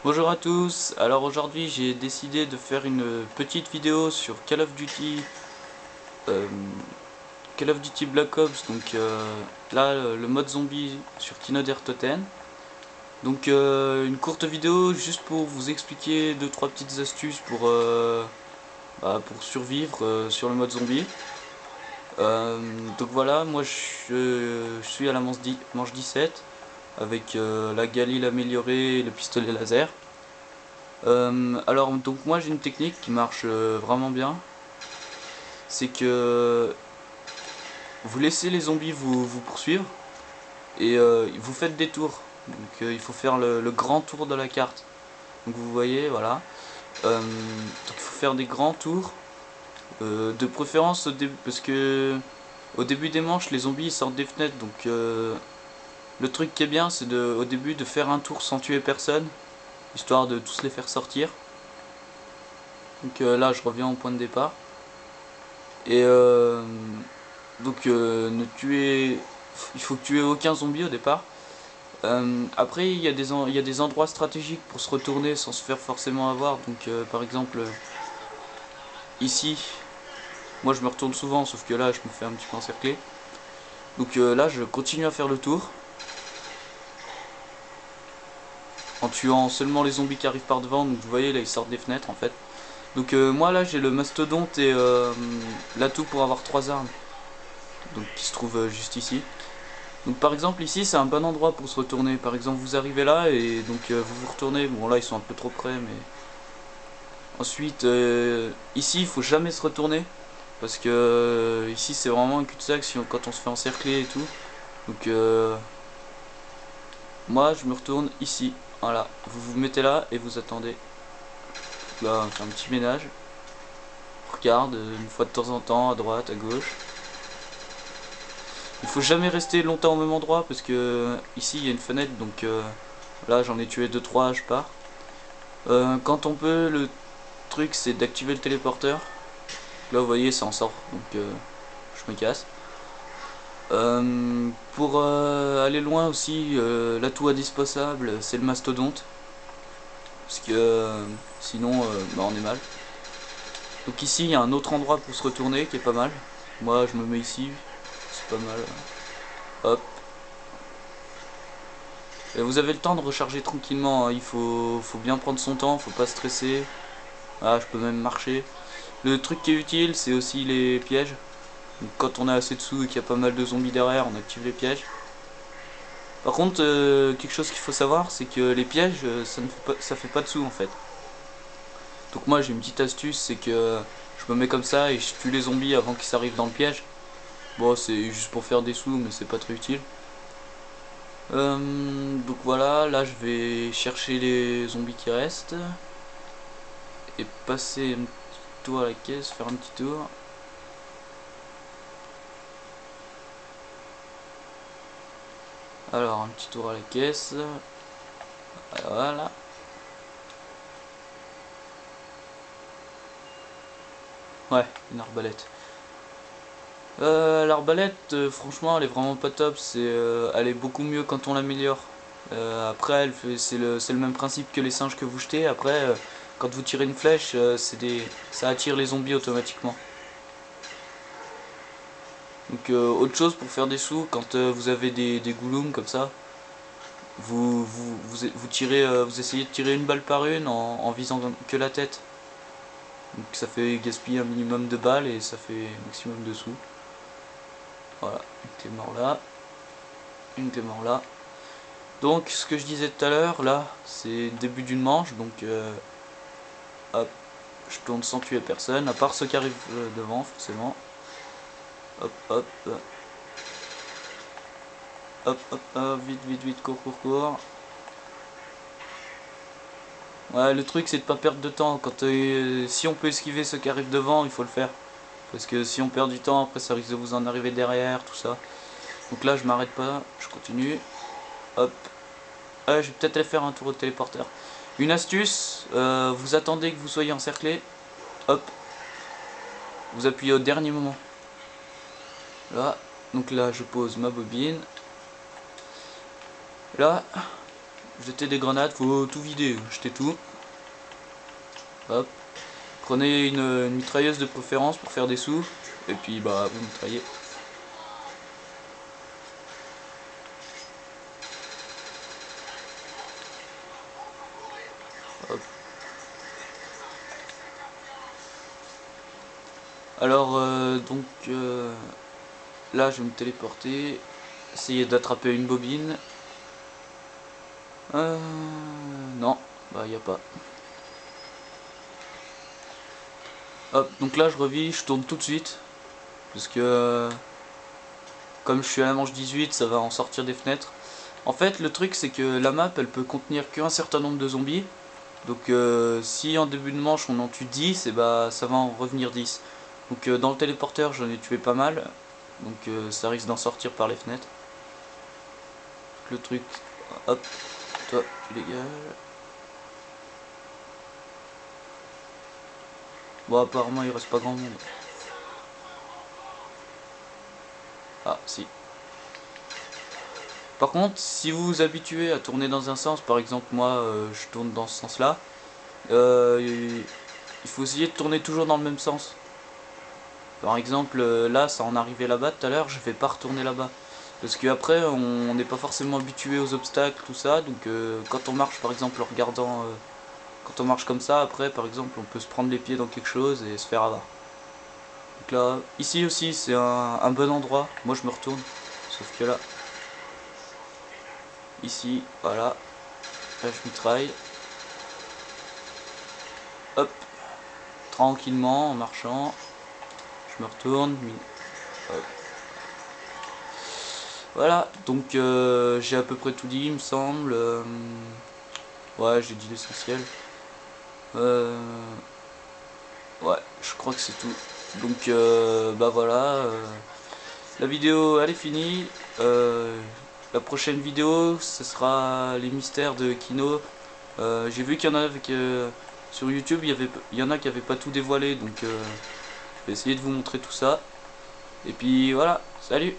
Bonjour à tous, alors aujourd'hui j'ai décidé de faire une petite vidéo sur euh, Call of Duty Black Ops, donc là le mode zombie sur Kino der Toten. Donc une courte vidéo juste pour vous expliquer deux trois petites astuces pour survivre sur le mode zombie. Donc voilà, moi je suis à la manche 17 avec la Galil améliorée et le pistolet laser. Alors donc moi j'ai une technique qui marche vraiment bien, c'est que vous laissez les zombies vous poursuivre et vous faites des tours. Donc il faut faire le grand tour de la carte. Donc vous voyez, voilà. Donc il faut faire des grands tours, de préférence parce que au début des manches les zombies ils sortent des fenêtres. Donc le truc qui est bien c'est au début de faire un tour sans tuer personne, histoire de tous les faire sortir. Donc là je reviens au point de départ. Et ne tuer, il faut tuer aucun zombie au départ. Après il y a des endroits stratégiques pour se retourner sans se faire forcément avoir. Donc par exemple ici, moi je me retourne souvent, sauf que là je me fais un petit peu encercler. Donc là je continue à faire le tour en tuant seulement les zombies qui arrivent par devant. Donc vous voyez là ils sortent des fenêtres en fait. Donc moi là j'ai le mastodonte et l'atout pour avoir 3 armes, donc qui se trouve juste ici. Donc par exemple ici c'est un bon endroit pour se retourner. Par exemple vous arrivez là et donc vous vous retournez. Bon là ils sont un peu trop près, mais ensuite ici il faut jamais se retourner parce que ici c'est vraiment un cul-de-sac quand on se fait encercler et tout. Donc moi je me retourne ici. Voilà, vous vous mettez là et vous attendez. Là on fait un petit ménage. On regarde une fois de temps en temps à droite, à gauche. Il faut jamais rester longtemps au même endroit parce que ici il y a une fenêtre, donc là j'en ai tué 2-3, je pars. Quand on peut, le truc c'est d'activer le téléporteur. Là vous voyez ça en sort, donc je me casse. Pour aller loin aussi, l'atout indispensable c'est le mastodonte. Parce que sinon on est mal. Donc ici il y a un autre endroit pour se retourner qui est pas mal. Moi je me mets ici, c'est pas mal. Hop. Et vous avez le temps de recharger tranquillement, hein. Faut bien prendre son temps, faut pas stresser. Ah, je peux même marcher. Le truc qui est utile, c'est aussi les pièges. Donc, quand on a assez de sous et qu'il y a pas mal de zombies derrière, on active les pièges. Par contre, quelque chose qu'il faut savoir, c'est que les pièges, ça fait pas de sous en fait. Donc moi j'ai une petite astuce, c'est que je me mets comme ça et je tue les zombies avant qu'ils s'arrivent dans le piège. Bon, c'est juste pour faire des sous, mais c'est pas très utile. Donc voilà, là je vais chercher les zombies qui restent et passer un petit tour à la caisse, faire un petit tour. Alors un petit tour à la caisse, voilà. Ouais, une arbalète. L'arbalète, franchement, elle est vraiment pas top. Elle est beaucoup mieux quand on l'améliore. Après, c'est le même principe que les singes que vous jetez. Après, quand vous tirez une flèche, ça attire les zombies automatiquement. Donc, autre chose pour faire des sous, quand vous avez des goulums comme ça, vous essayez de tirer une balle par une en visant que la tête. Donc, ça fait gaspiller un minimum de balles et ça fait un maximum de sous. Voilà, une clé mort là, une clé mort là. Donc ce que je disais tout à l'heure, là, c'est le début d'une manche, donc hop, je tourne sans tuer personne, à part ceux qui arrivent devant, forcément. Hop, hop, hop, hop, hop, vite, vite, vite, cours, cours, cours. Ouais, le truc c'est de pas perdre de temps, si on peut esquiver ceux qui arrivent devant, il faut le faire. Parce que si on perd du temps, après ça risque de vous en arriver derrière, tout ça. Donc là je m'arrête pas, je continue. Hop. Je vais peut-être aller faire un tour au téléporteur. Une astuce, vous attendez que vous soyez encerclé. Hop. Vous appuyez au dernier moment. Là. Donc là je pose ma bobine. Là. jeter des grenades, faut tout vider, jeter tout. Hop. Prenez une mitrailleuse de préférence pour faire des sous. Et puis bah vous mitraillez. Hop. Alors donc là je vais me téléporter. Essayer d'attraper une bobine. Non, bah y a pas. Hop, donc là je revis, je tourne tout de suite. Parce que comme je suis à la manche 18, ça va en sortir des fenêtres. En fait le truc c'est que la map elle peut contenir qu'un certain nombre de zombies. Donc si en début de manche on en tue 10, et bah ça va en revenir 10. Donc dans le téléporteur j'en ai tué pas mal. Donc ça risque d'en sortir par les fenêtres. Le truc, hop, toi tu dégages. Bon apparemment il reste pas grand monde. Ah si. Par contre si vous vous habituez à tourner dans un sens, par exemple moi je tourne dans ce sens là, il faut essayer de tourner toujours dans le même sens. Par exemple là ça en arrivait là-bas tout à l'heure, je vais pas retourner là-bas. Parce qu'après on n'est pas forcément habitué aux obstacles, tout ça, donc quand on marche par exemple en regardant, quand on marche comme ça, après par exemple on peut se prendre les pieds dans quelque chose et se faire avoir. Donc là, ici aussi c'est un bon endroit, moi je me retourne, sauf que là, ici, voilà, là je mitraille. Hop, tranquillement en marchant, je me retourne, hop. Voilà, donc j'ai à peu près tout dit il me semble. Ouais, j'ai dit l'essentiel. Ouais, je crois que c'est tout. Donc bah voilà, la vidéo elle est finie. La prochaine vidéo ce sera les mystères de Kino. J'ai vu qu'il y en a avec, sur YouTube, il y en a qui n'avaient pas tout dévoilé, donc je vais essayer de vous montrer tout ça. Et puis voilà, salut!